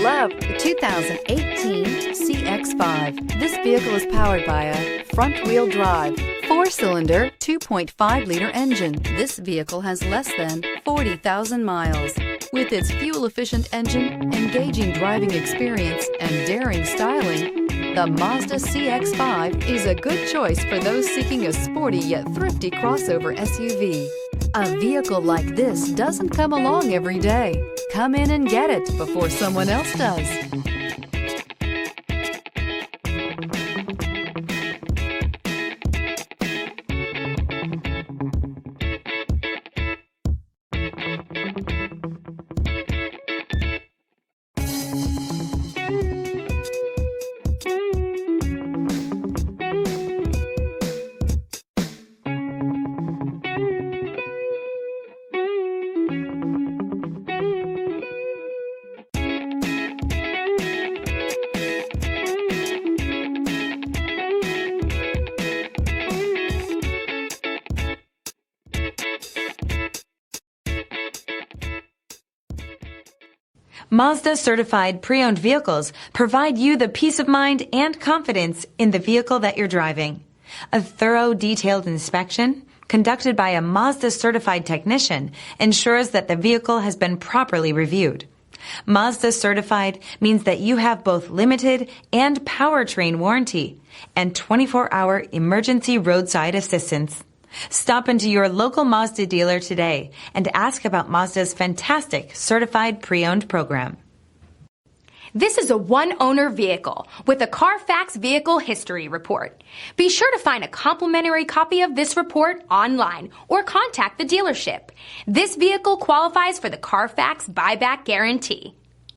love the 2018 CX-5. This vehicle is powered by a front-wheel drive, 4-cylinder, 2.5-liter engine. This vehicle has less than 40,000 miles. With its fuel-efficient engine, engaging driving experience, and daring styling, the Mazda CX-5 is a good choice for those seeking a sporty yet thrifty crossover SUV. A vehicle like this doesn't come along every day. Come in and get it before someone else does. Mazda certified pre-owned vehicles provide you the peace of mind and confidence in the vehicle that you're driving. A thorough, detailed inspection conducted by a Mazda certified technician ensures that the vehicle has been properly reviewed. Mazda certified means that you have both limited and powertrain warranty and 24-hour emergency roadside assistance. Stop into your local Mazda dealer today and ask about Mazda's fantastic certified pre-owned program. This is a one-owner vehicle with a Carfax Vehicle History Report. Be sure to find a complimentary copy of this report online or contact the dealership. This vehicle qualifies for the Carfax Buyback Guarantee.